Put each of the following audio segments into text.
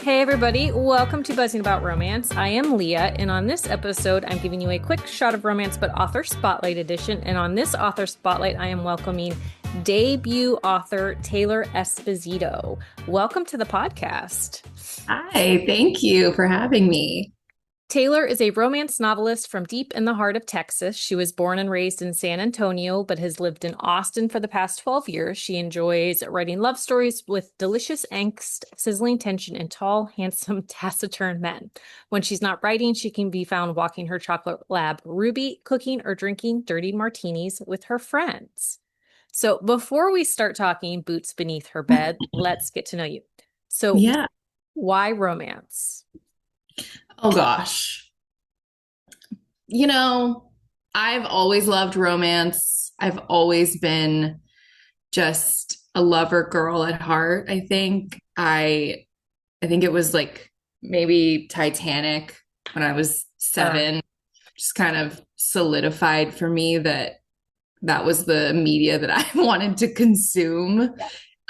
Hey everybody, welcome to Buzzing About Romance. I am Leah, and on this episode, I'm giving you a quick shot of romance, but author spotlight edition. And on this author spotlight, I am welcoming debut author Taylor Esposito. Welcome to the podcast. Hi, thank you for having me. Taylor is a romance novelist from deep in the heart of Texas. She was born and raised in San Antonio, but has lived in Austin for the past 12 years. She enjoys writing love stories with delicious angst, sizzling tension, and tall, handsome, taciturn men. When she's not writing, she can be found walking her chocolate lab, Ruby, cooking or drinking dirty martinis with her friends. So before we start talking boots beneath her bed, let's get to know you. So Yeah. why romance? Oh gosh. You know, I've always loved romance. I've always been just a lover girl at heart. I think it was like maybe Titanic when I was Uh, 7, just kind of solidified for me that that was the media that I wanted to consume.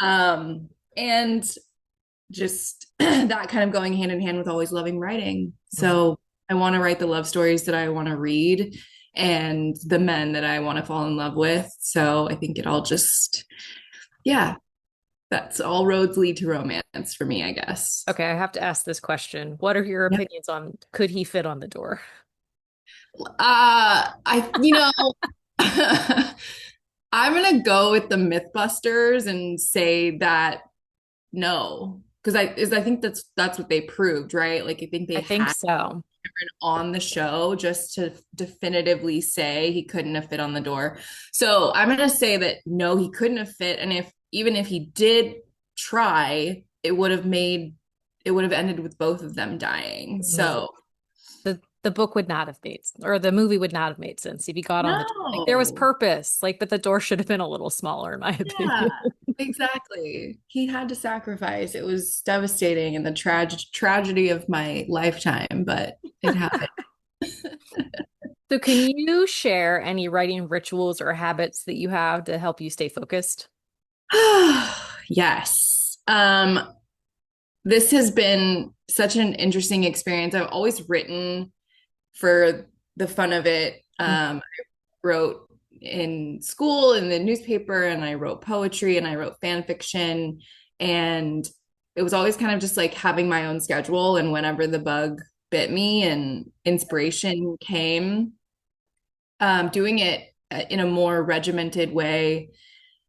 yeah. And just that kind of going hand in hand with always loving writing. So I want to write the love stories that I want to read and the men that I want to fall in love with. So I think it all just, yeah, that's all roads lead to romance for me, I guess. Okay, I have to ask this question. What are your Yeah. opinions on could he fit on the door? You know, I'm gonna go with the Mythbusters and say that no, because I think that's what they proved, right? Like I think they I think had so. on the show just to definitively say he couldn't have fit on the door. So I'm going to say that no, he couldn't have fit. And if even if he did try, it would have ended with both of them dying. Mhm. So The book would not have made, or the movie would not have made sense if he got on the door. Like there was no, purpose, like, but the door should have been a little smaller, in my yeah, opinion. exactly. He had to sacrifice. It was devastating and the tragedy of my lifetime, but it happened. So can you share any writing rituals or habits that you have to help you stay focused? Yes. This has been such an interesting experience. I've always written for the fun of it. I wrote in school, in the newspaper, and I wrote poetry and I wrote fan fiction. And it was always kind of just like having my own schedule. And whenever the bug bit me and inspiration came, doing it in a more regimented way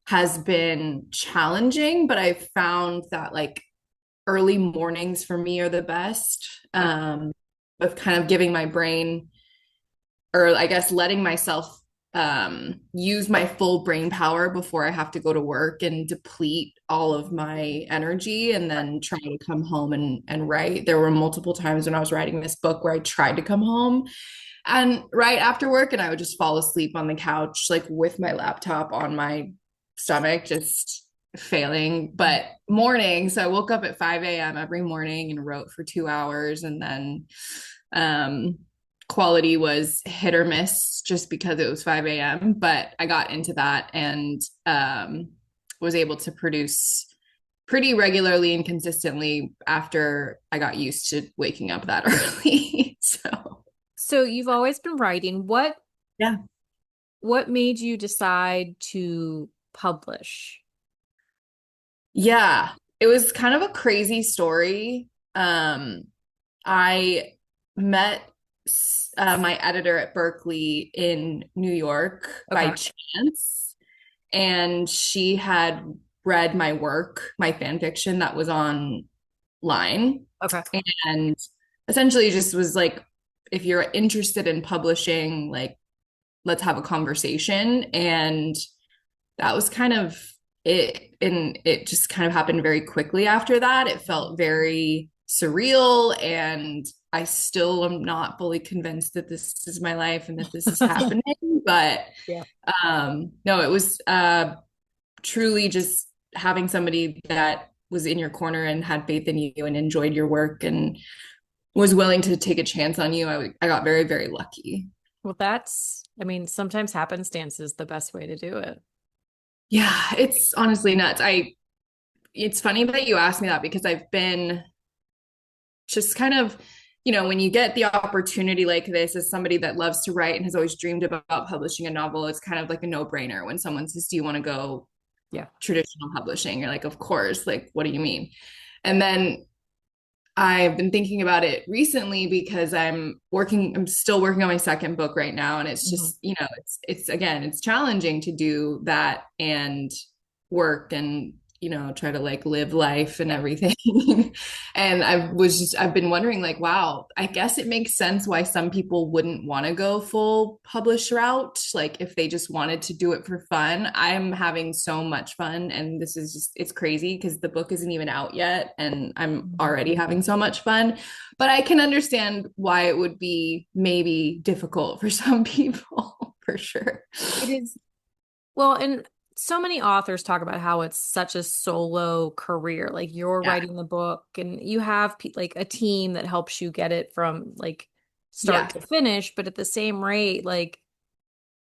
has been challenging, but I found that like early mornings for me are the best of kind of giving my brain, or I guess letting myself use my full brain power before I have to go to work and deplete all of my energy and then try to come home and write. There were multiple times when I was writing this book where I tried to come home and right after work and I would just fall asleep on the couch, like with my laptop on my stomach, just failing. But morning, so I woke up at 5 a.m. every morning and wrote for 2 hours. And then um, quality was hit or miss just because it was 5 a.m. But I got into that and was able to produce pretty regularly and consistently after I got used to waking up that early. So, So you've always been writing. yeah. What made you decide to publish? Yeah, it was kind of a crazy story. I met my editor at Berkeley in New York by Okay. chance, and she had read my work, my fan fiction that was online, Okay. and essentially just was like, if you're interested in publishing, like, let's have a conversation. And that was kind of it. And it just kind of happened very quickly after that. It felt very surreal. And I still am not fully convinced that this is my life and that this is happening. But Yeah. no, it was truly just having somebody that was in your corner and had faith in you and enjoyed your work and was willing to take a chance on you. I got very, very lucky. Well, I mean, sometimes happenstance is the best way to do it. Yeah, it's honestly nuts. It's funny that you asked me that because just kind of, when you get the opportunity like this as somebody that loves to write and has always dreamed about publishing a novel, it's kind of like a no-brainer when someone says, "Do you want to go Yeah. traditional publishing?" You're like, "Of course." Like, what do you mean? And then I've been thinking about it recently because I'm still working on my second book right now. And it's Mhm. just, it's again, it's challenging to do that and work and, try to like live life and Yeah. everything. And I've been wondering like, wow, I guess it makes sense why some people wouldn't want to go full publish route. Like if they just wanted to do it for fun. I'm having so much fun. And this is just, it's crazy because the book isn't even out yet. And I'm Mhm. already having so much fun. But I can understand why it would be maybe difficult for some people for sure. It is. Well, and so many authors talk about how it's such a solo career. Like you're Yeah. writing the book and you have like a team that helps you get it from like start Yeah. to finish, but at the same rate, like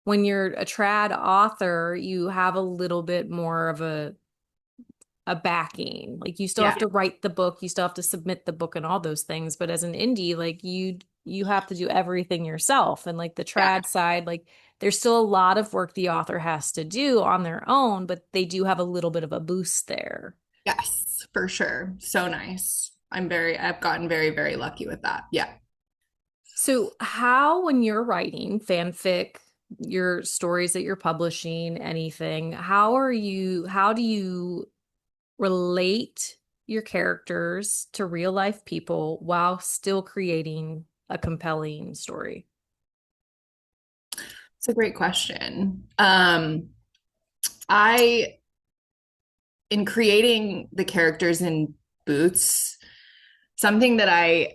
when you're a trad author, you have a little bit more of a backing. Like you still have Yeah. to write the book, you still have to submit the book and all those things. But as an indie, like you have to do everything yourself. And like the Yeah. trad side, like there's still a lot of work the author has to do on their own, but they do have a little bit of a boost there. Yes, for sure. So nice. I've gotten very, very lucky with that. Yeah. So how, when you're writing fanfic, your stories that you're publishing, anything, how do you relate your characters to real life people while still creating a compelling story? It's a great question. I, in creating the characters in Boots, something that I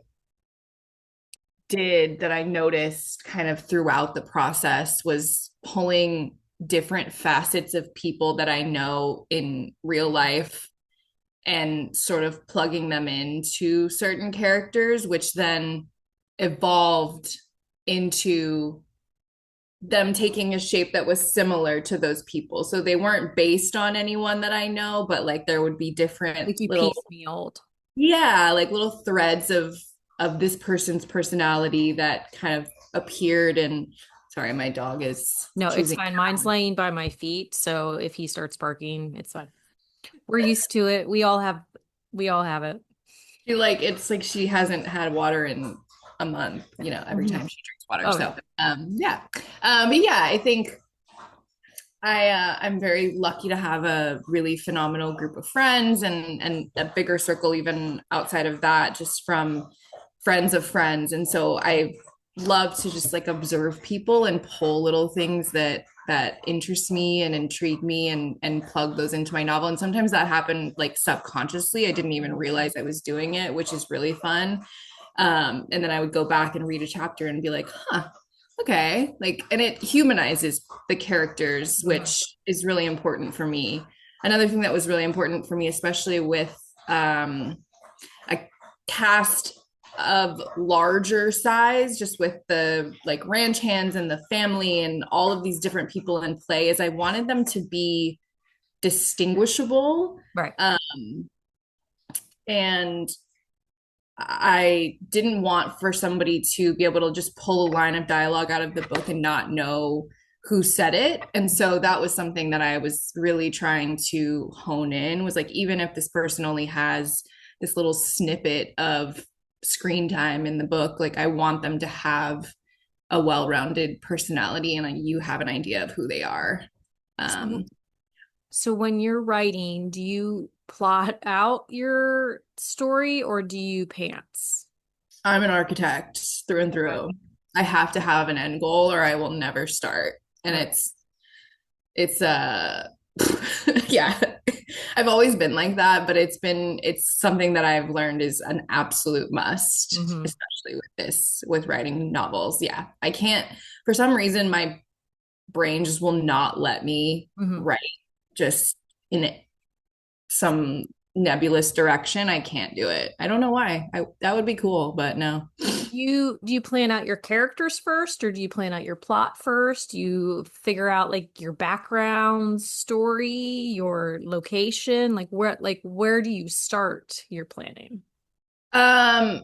did that I noticed kind of throughout the process was pulling different facets of people that I know in real life and sort of plugging them into certain characters, which then evolved into them taking a shape that was similar to those people. So they weren't based on anyone that I know, but like there would be different Like you little, piecemealed. yeah, like little threads of this person's personality that kind of appeared. And sorry, my dog is No, it's choosing. fine. Mine's laying by my feet, so if he starts barking, it's fine. We're used to it. We all have it. She like it's like she hasn't had water in a month, every Mhm. time she drinks water. Oh yeah. So yeah. But yeah, I think I'm very lucky to have a really phenomenal group of friends and a bigger circle even outside of that, just from friends of friends. And so I love to just like observe people and pull little things that interest me and intrigue me and plug those into my novel. And sometimes that happened like subconsciously. I didn't even realize I was doing it, which is really fun. And then I would go back and read a chapter and be like, huh, okay. Like, and it humanizes the characters, Mhm. which is really important for me. Another thing that was really important for me, especially with a cast of larger size, just with the like ranch hands and the family and all of these different people in play, is I wanted them to be distinguishable. Right. Um, and I didn't want for somebody to be able to just pull a line of dialogue out of the book and not know who said it. And so that was something that I was really trying to hone in, was like, even if this person only has this little snippet of screen time in the book, like I want them to have a well-rounded personality and like you have an idea of who they are. So, Um, so when you're writing, do you plot out your story or do you pants? I'm an architect through and Okay. through. I have to have an end goal or I will never start. And Right. it's yeah. I've always been like that, but it's something that I've learned is an absolute must, Hmm. especially with writing novels. Yeah. I can't, for some reason my brain just will not let me Hmm. write just in some nebulous direction. I can't do it. I don't know why. That would be cool, but no. Do you plan out your characters first or do you plan out your plot first? Do you figure out like your background story, your location? Like where do you start your planning? Um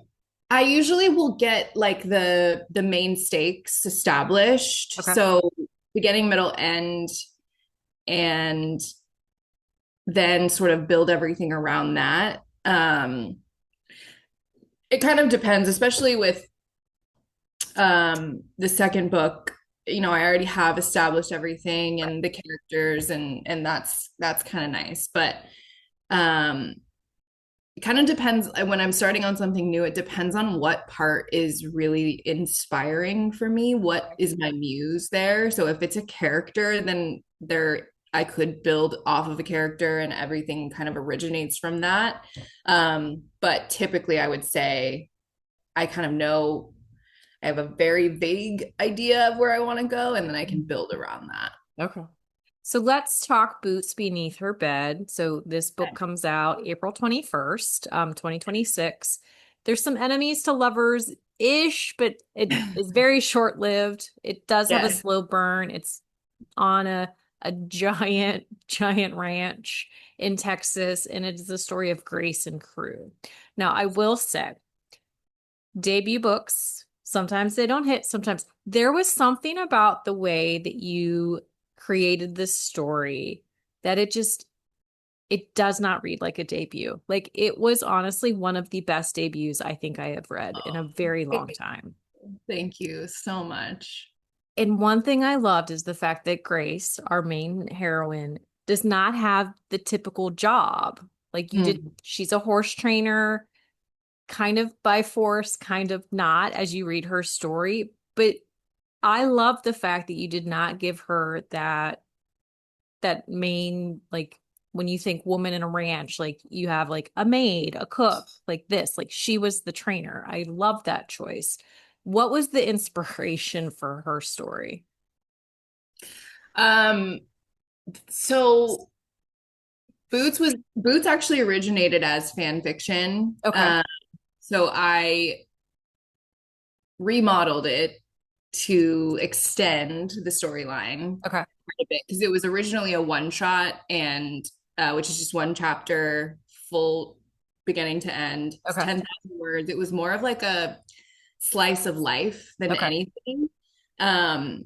I usually will get like the main stakes established. Okay. So beginning, middle, end, and then sort of build everything around that. It kind of depends, especially with the second book. You know, I already have established everything and the characters, and that's kind of nice. But um it kind of depends when I'm starting on something new, it depends on what part is really inspiring for me, what is my muse there. So if it's a character, then there I could build off of a character and everything kind of originates from that. But typically I would say I kind of know I have a very vague idea of where I want to go, and then I can build around that. Okay. So let's talk Boots Beneath Her Bed. So this book comes out April 21st, 2026. There's some enemies to lovers ish, but it is very short-lived. It does have a Yes. slow burn. It's on a giant, giant ranch in Texas, and it is the story of Grace and crew. Now, I will say, debut books, sometimes they don't hit, sometimes there was something about the way that you created this story that it does not read like a debut. Like it was honestly one of the best debuts I think I have read in a very long time. Thank you so much. And one thing I loved is the fact that Grace, our main heroine, does not have the typical job. Like you did, Mm. she's a horse trainer, kind of by force, kind of not as you read her story. But I love the fact that you did not give her that main, like when you think woman in a ranch, like you have like a maid, a cook, like this, like she was the trainer. I love that choice. What was the inspiration for her story? Um, so Boots actually originated as fan fiction. Okay. So I remodeled it to extend the storyline Okay. quite a bit because it was originally a one shot and which is just one chapter, full beginning to end. It's Okay. 10,000 words. It was more of like a slice of life than Okay. anything. Um,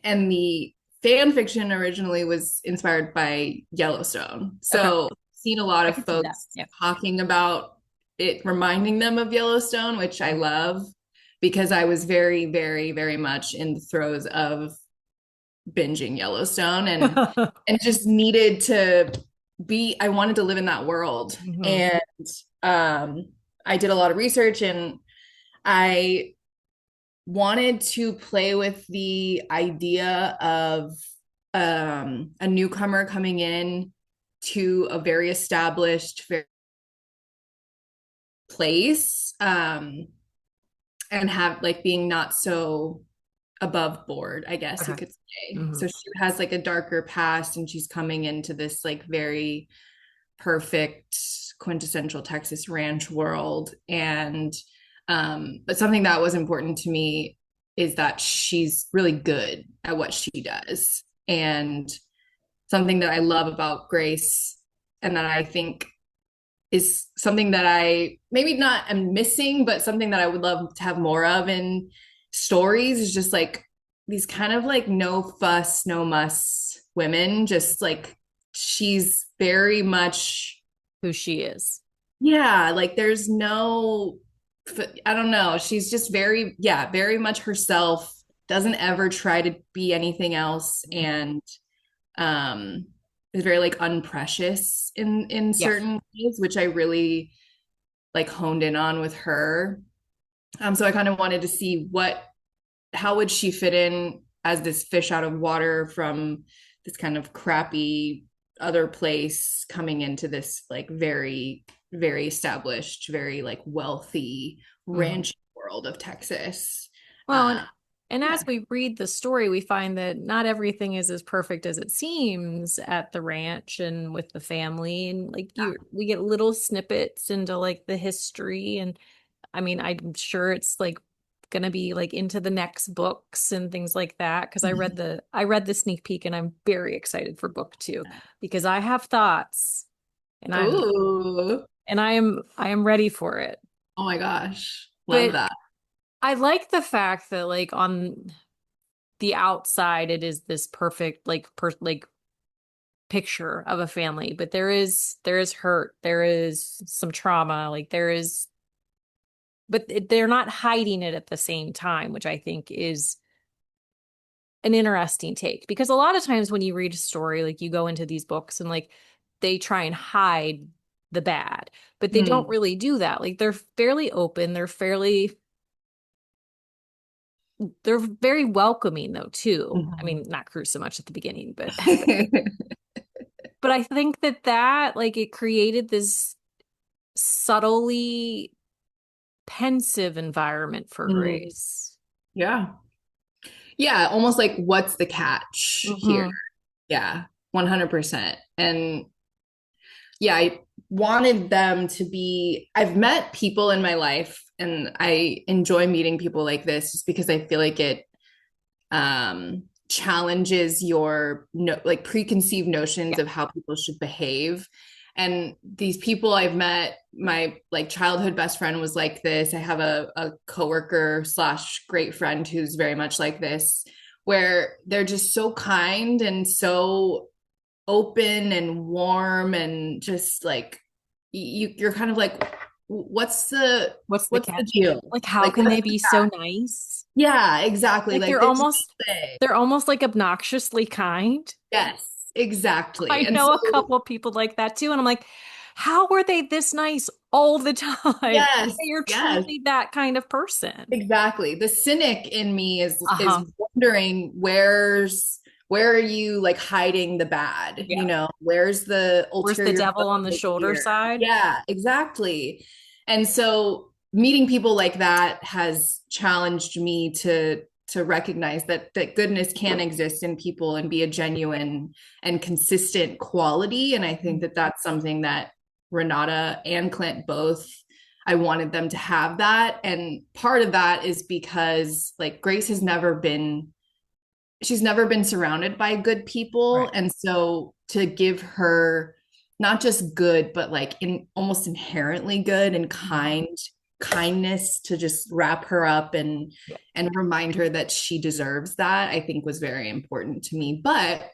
and the fan fiction originally was inspired by Yellowstone. Okay. So seen a lot I of can see that. folks Yeah. talking about it reminding them of Yellowstone, which I love because I was very, very, very much in the throes of binging Yellowstone and just needed to be I wanted to live in that world. hmm And um I did a lot of research and I wanted to play with the idea of a newcomer coming in to a very established place and have like being not so above board, I guess you Okay. could say. hmm So she has like a darker past and she's coming into this like very perfect quintessential Texas ranch world. And but something that was important to me is that she's really good at what she does. And something that I love about Grace and that I think is something that I maybe not am missing, but something that I would love to have more of in stories is just like these kind of like no fuss, no muss women. Just like she's very much, Who she is. yeah, like there's no, I don't know. She's just very, yeah, very much herself, doesn't ever try to be anything else. And um is very like unprecious in Yes. certain ways, which I really like honed in on with her. So I kind of wanted to see how would she fit in as this fish out of water from this kind of crappy other place coming into this like very, very established, very like wealthy hmm ranch world of Texas. Well, Uh, and yeah. as we read the story, we find that not everything is as perfect as it seems at the ranch and with the family. And like we get little snippets into like the history. And I mean, I'm sure it's like gonna be like into the next books and things like that. Cause I read the sneak peek and I'm very excited for book two because I have thoughts and Ooh. I am ready for it. Oh my gosh. Love But that. I like the fact that like on the outside it is this perfect like picture of a family, but there is hurt, there is some trauma, like there is, but they're not hiding it at the same time, which I think is an interesting take because a lot of times when you read a story, like you go into these books and like they try and hide the bad, but they don't Hmm. really do that. Like they're fairly open, they're very welcoming though too. I Mhm. mean, not Cruz so much at the beginning, but I think that like it created this subtly pensive environment for Mm. Grace. Yeah. Yeah, almost like what's the catch here? Hmm. Yeah, 100%. And yeah, I wanted them to be, I've met people in my life and I enjoy meeting people like this just because I feel like it challenges your no, like preconceived Yeah. notions of how people should behave. And these people I've met, my like childhood best friend was like this. I have a coworker slash great friend who's very much like this, where they're just so kind and so open and warm and just like you're kind of like, what's the What's the what's the catch? deal? Like, how Like can what's they the be so nice? yeah, exactly. Like Like they just say, they're almost like obnoxiously kind. yes, exactly. I And know a so, couple of people like that too. And I'm like, how were they this nice all the time? yes, They are yes, truly that kind of person. exactly. The cynic in me is Uh-huh. wondering where are you like hiding the bad? You Yeah. know, where's the Where's the ulterior devil on the motive shoulder here? side? Yeah, exactly. And so meeting people like that has challenged me to recognize that goodness can exist in people and be a genuine and consistent quality. And I think that that's something that Renata and Clint both, I wanted them to have that. And part of that is because like Grace has never been, she's never been surrounded by good people. Right. And so to give her not just good, but like in almost inherently good and Mhm. kindness to just wrap her up Yeah. and remind her that she deserves that, I think was very important to me. But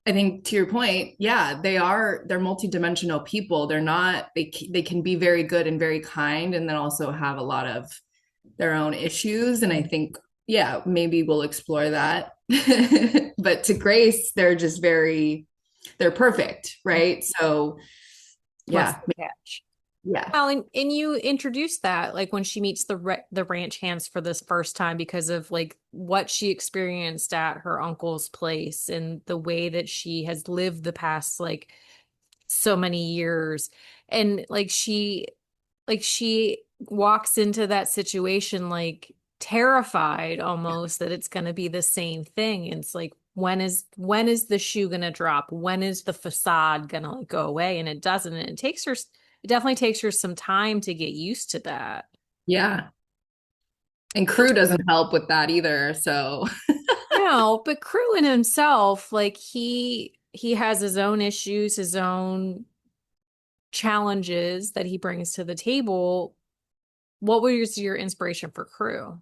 I think to your point, yeah, they're multidimensional people. They're not they can be very good and very kind and then also have a lot of their own issues. And I think, yeah, maybe we'll explore that. But to Grace, they're just they're perfect, right? So What's yeah, the catch? yeah, Well, and you introduced that like when she meets the ranch hands for this first time because of like what she experienced at her uncle's place and the way that she has lived the past like so many years. And like she walks into that situation like terrified almost that it's going to be the same thing. And it's like when is the shoe going to drop? When is the facade going to like go away? And it doesn't. And it definitely takes her some time to get used to that. yeah. And Crew doesn't help with that either. So No, but Crew in himself, like he has his own issues, his own challenges that he brings to the table. What was your inspiration for Crew?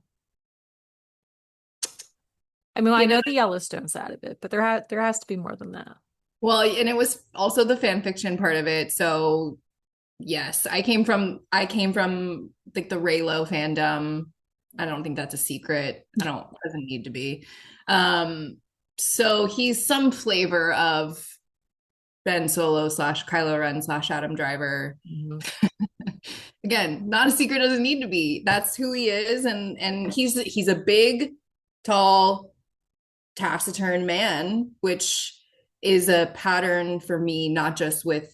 I mean, I you know, know the Yellowstone side of it, but there has to be more than that. well, and it was also the fan fiction part of it. So yes, I came from like the Raylo fandom. I don't think that's a secret. I don't doesn't need to be. Um, so he's some flavor of Ben Solo slash Kylo Ren slash Adam Driver. Mhm. Again, not a secret, doesn't need to be. That's who he is, and he's a big, tall, taciturn man, which is a pattern for me, not just with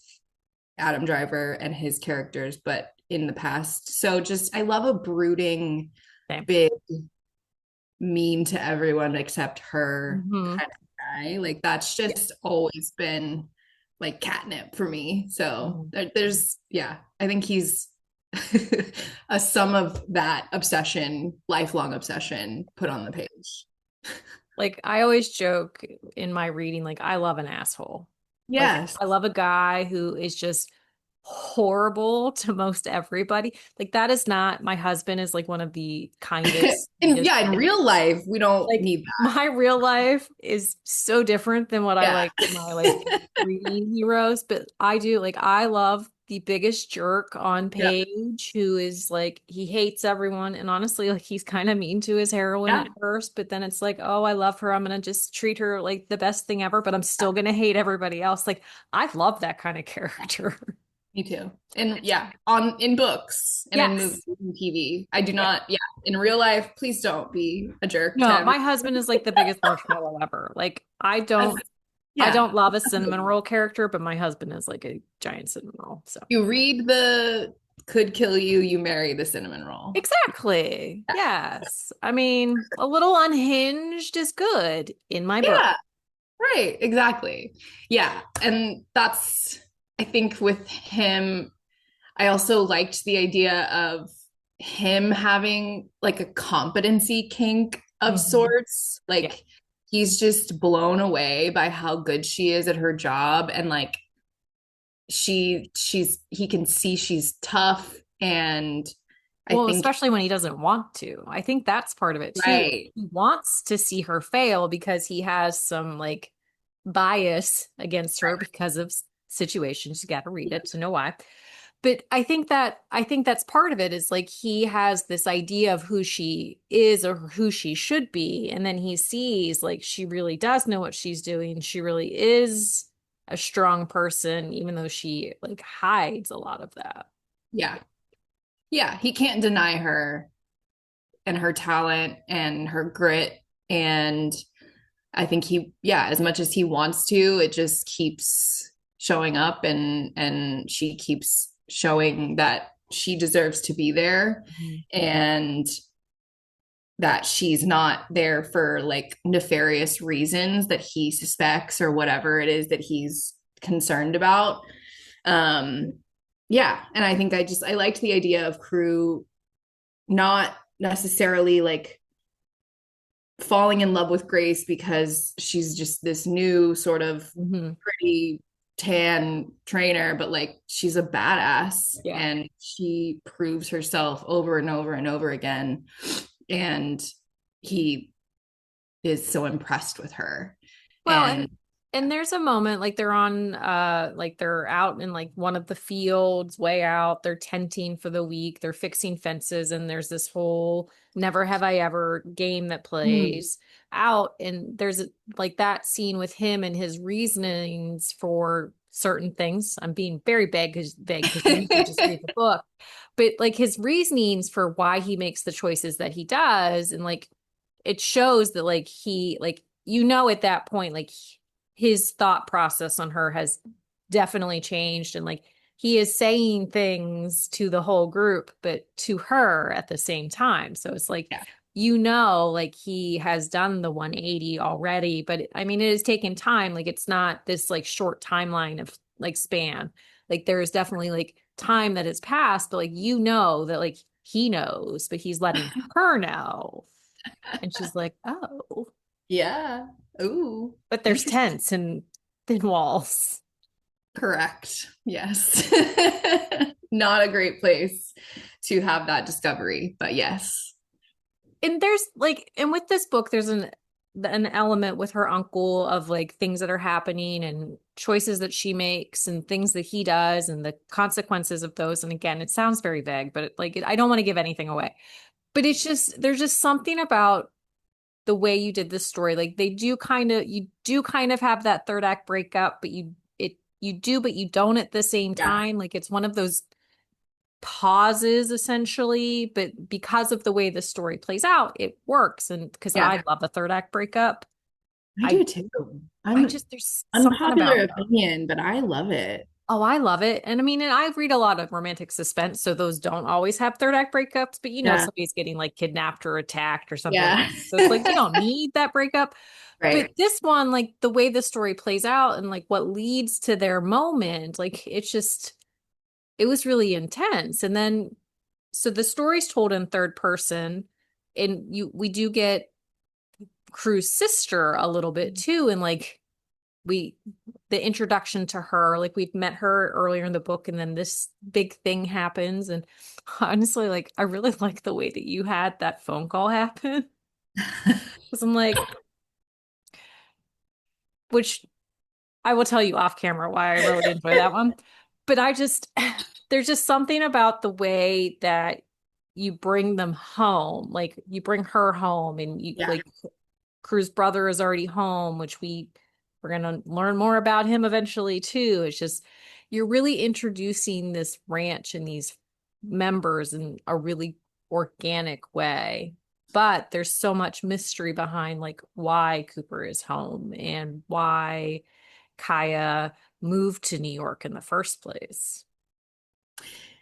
Adam Driver and his characters, but in the past. So just I love a brooding, Same. big, mean to everyone except her Hmm. kind of guy. Like that's Yeah. just always been like catnip for me. So Mhm. there's yeah, I think he's a sum of that obsession, lifelong obsession put on the page. Like I always joke in my reading, like I love an asshole. Like Yes. I love a guy who is just horrible to most everybody. Like that is not, my husband is like one of the kindest, And sweetest. yeah, in real life, we don't Like need that. my real life is so different than what I Yeah. like in my like reading heroes, but I do like I love the biggest jerk on Yeah. page who is like he hates everyone and honestly like he's kind of mean to his heroine Yeah. at first, but then it's like, oh, I love her. I'm gonna just treat her like the best thing ever, but I'm still gonna hate everybody else. Like I love that kind of character. Me too. And yeah, on in books and in movies Yes. and TV. I do Yeah. not, yeah, in real life, please don't be a jerk to No, everyone. my husband is like the biggest marshmallow ever. Like I Yeah. don't love a cinnamon roll character, but my husband is like a giant cinnamon roll. So You read the could kill you, you marry the cinnamon roll. exactly. Yes. I mean, a little unhinged is good in my book. Yeah, right, exactly. Yeah. And that's, I think with him, I also liked the idea of him having like a competency kink of Mhm. sorts. Yeah. Like he's just blown away by how good she is at her job and like he can see she's tough and I Well, think especially when he doesn't want to. I think that's part of it too. right. He wants to see her fail because he has some like bias against her because of situations. You got to read it to know why. But I think that's part of it is like he has this idea of who she is or who she should be. And then he sees like she really does know what she's doing. She really is a strong person, even though she like hides a lot of that. Yeah. Yeah, he can't deny her and her talent and her grit and I think yeah, as much as he wants to, it just keeps showing up and she keeps showing that she deserves to be there Mhm. and that she's not there for like nefarious reasons that he suspects or whatever it is that he's concerned about. Um yeah, and I think I liked the idea of Crew not necessarily like falling in love with Grace because she's just this new sort of Mhm. pretty tan trainer, but like she's a badass Yeah. and she proves herself over and over and over again. And he is so impressed with her. Well, And and there's a moment like they're on like they're out in like one of the fields way out. They're tenting for the week. They're fixing fences and there's this whole never have I ever game that mm, plays out and there's like that scene with him and his reasonings for certain things. I'm being very vague because you need to just read the book. But like his reasonings for why he makes the choices that he does and like it shows that like he like at that point like his thought process on her has definitely changed and like he is saying things to the whole group but to her at the same time so it's like yeah, like he has done the 180 already but I mean it has taken time like it's not this like short timeline of like span like there is definitely like time that has passed but like that like he knows but he's letting her know and she's like, oh, yeah. Ooh, but there's interesting. tents and thin walls. Correct. Yes. Not a great place to have that discovery, but yes. And there's like, and with this book, there's an element with her uncle of like things that are happening and choices that she makes and things that he does and the consequences of those. And again, it sounds very vague, but I don't want to give anything away. But it's just there's just something about the way you did this story. Like you do kind of have that third act breakup, but you do, but you don't at the same Yeah. time. Like it's one of those pauses essentially, but because of the way the story plays out, it works. And because Yeah. I love a third act breakup, I I do too. I'm there's something unpopular about that. opinion, but I love it. Oh, I love it. And I mean, and I read a lot of romantic suspense, so those don't always have third act breakups, but Yeah. somebody's getting like kidnapped or attacked or something like Yeah. that. So it's like you don't need that breakup. But Right. this one, like the way the story plays out and like what leads to their moment, like it was really intense. And then so the story's told in third person, and we do get Crew's sister a little bit too, and like we the introduction to her, like we've met her earlier in the book and then this big thing happens. And honestly, like I really like the way that you had that phone call happen. Because I'm like, which I will tell you off camera why I really enjoy that one. But I just, there's just something about the way that you bring them home. Like you bring her home and you Yeah. like Crew's brother is already home, which we're gonna learn more about him eventually too. It's just you're really introducing this ranch and these members in a really organic way. But there's so much mystery behind like why Cooper is home and why Kaya moved to New York in the first place.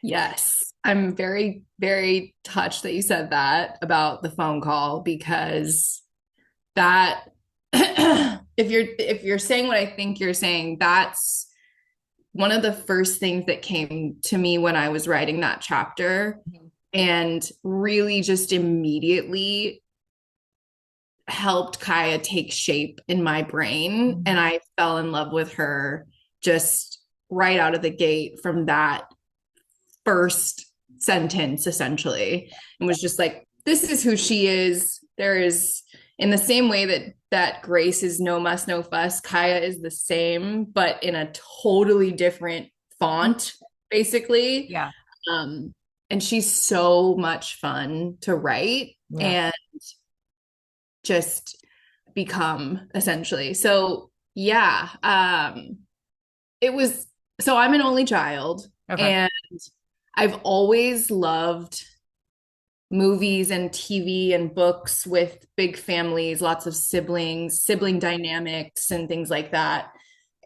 Yes. I'm very, very touched that you said that about the phone call because that if you're saying what I think you're saying, that's one of the first things that came to me when I was writing that chapter Mhm. and really just immediately helped Kaya take shape in my brain. And Mhm. I fell in love with her just right out of the gate from that first sentence, essentially, and was just like, this is who she is. There is, in the same way that Grace is no muss, no fuss, Kaya is the same, but in a totally different font, basically. Yeah. Um, and she's so much fun to write Yeah. and just become essentially. So yeah, it was so I'm an only child Okay. and I've always loved movies and TV and books with big families, lots of siblings, sibling dynamics and things like that.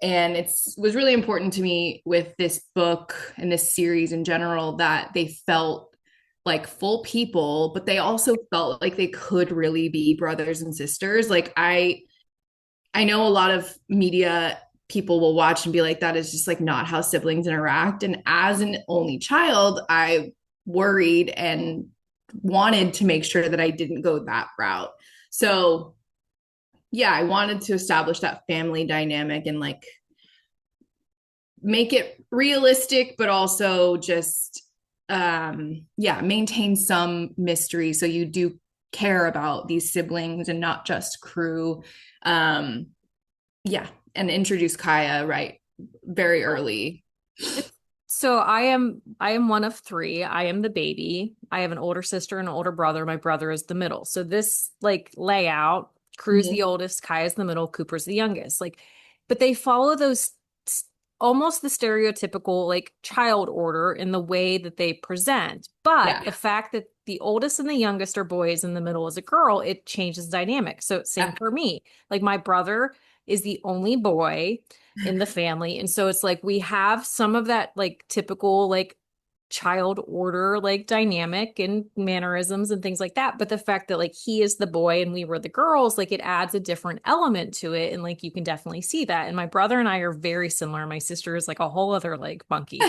And it's was really important to me with this book and this series in general that they felt like full people, but they also felt like they could really be brothers and sisters. Like I know a lot of media people will watch and be like, that is just like not how siblings interact. And as an only child, I worried and wanted to make sure that I didn't go that route. So, yeah, I wanted to establish that family dynamic and like make it realistic, but also just, yeah, maintain some mystery. So you do care about these siblings and not just Crew. Um, yeah, and introduce Kaya right very early. It's so I am one of three. I am the baby. I have an older sister and an older brother. My brother is the middle. So this like layout, Crew's the Mhm. oldest, Kaya's the middle, Cooper's the youngest. Like, but they follow those almost the stereotypical like child order in the way that they present. But Yeah. the fact that the oldest and the youngest are boys and the middle is a girl, it changes dynamic. So same Yeah. for me. Like my brother is the only boy in the family. And so it's like we have some of that like typical like child order like dynamic and mannerisms and things like that. But the fact that like he is the boy and we were the girls, like it adds a different element to it. And like you can definitely see that. And my brother and I are very similar. My sister is like a whole other like monkey.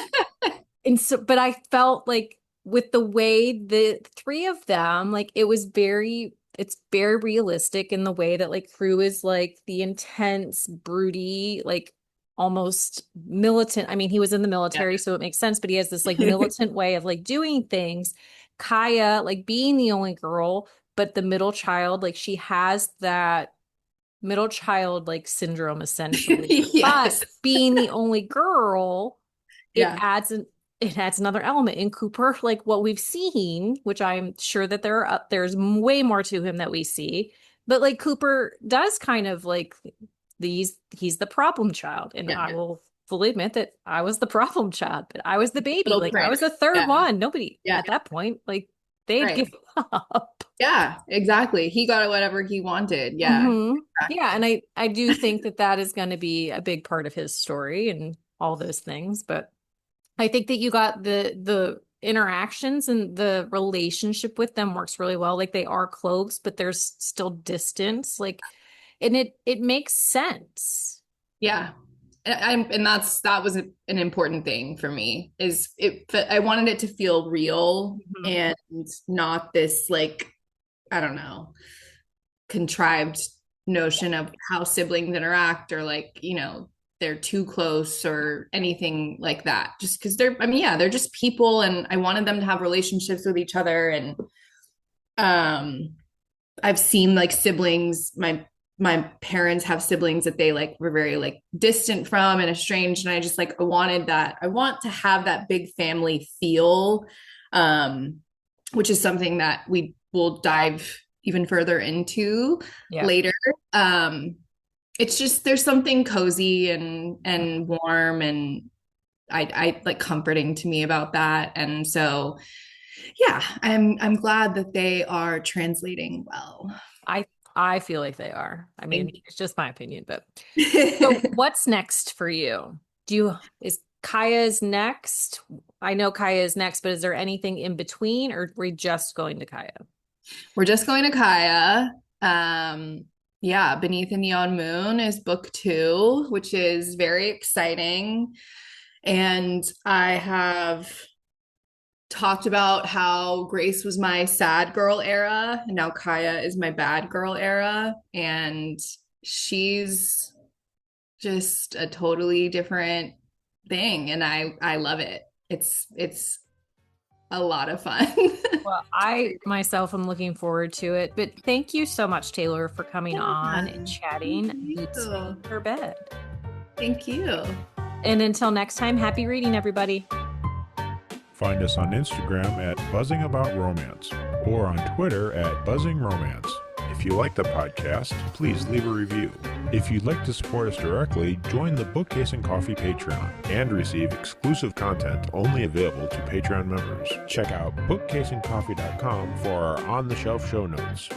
And so, but I felt like with the way the three of them, like it's very realistic in the way that like Crew is like the intense, broody, like almost militant. I mean, he was in the Yeah. military, so it makes sense, but he has this like militant way of like doing things. Kaya, like being the only girl, but the middle child, like she has that middle child like syndrome essentially. But Yes. being the only girl, it Yeah. adds an it adds another element in Cooper, like what we've seen, which I'm sure that there's way more to him that we see. But like Cooper does kind of like he's the problem child. And Yeah. I will fully admit that I was the problem child, but I was the baby. Little Like I prince. was the third Yeah. one. Nobody Yeah. at that point, like they had Right. given up. Yeah, exactly. He got whatever he wanted. Yeah. Yeah, and I do think that that is going to be a big part of his story and all those things, but I think that you got the interactions and the relationship with them works really well. Like they are close, but there's still distance. Like, and it makes sense. Yeah. And that was an important thing for me is I wanted it to feel real Mhm. and not this like I don't know contrived notion of how siblings interact or like, they're too close or anything like that. Just because they're just people and I wanted them to have relationships with each other. And I've seen like siblings, my parents have siblings that they like were very like distant from and estranged. And I just like I wanted that. I want to have that big family feel, which is something that we will dive even further into Yeah. later. It's just there's something cozy and warm and I like comforting to me about that. And so yeah, I'm glad that they are translating well. I I feel like they are. I mean, Thank it's just my opinion, but so you. what's next for you? Is Kaya's next? I know Kaya is next, but is there anything in between or are we just going to Kaya? We're just going to Kaya. Yeah, Beneath the Neon Moon is book 2, which is very exciting. And I have talked about how Grace was my sad girl era, and now Kaya is my bad girl era. And she's just a totally different thing. And I love it. It's a lot of fun. Well, I myself am looking forward to it, but thank you so much, Taylor, for coming on and Yeah, thank chatting. Boots you. made her bed. Thank you. And until next time, happy reading, everybody. Find us on Instagram at Buzzing About Romance or on Twitter at Buzzing Romance. If you like the podcast, please leave a review. If you'd like to support us directly, join the Bookcase and Coffee Patreon and receive exclusive content only available to Patreon members. Check out bookcaseandcoffee.com for our on-the-shelf show notes.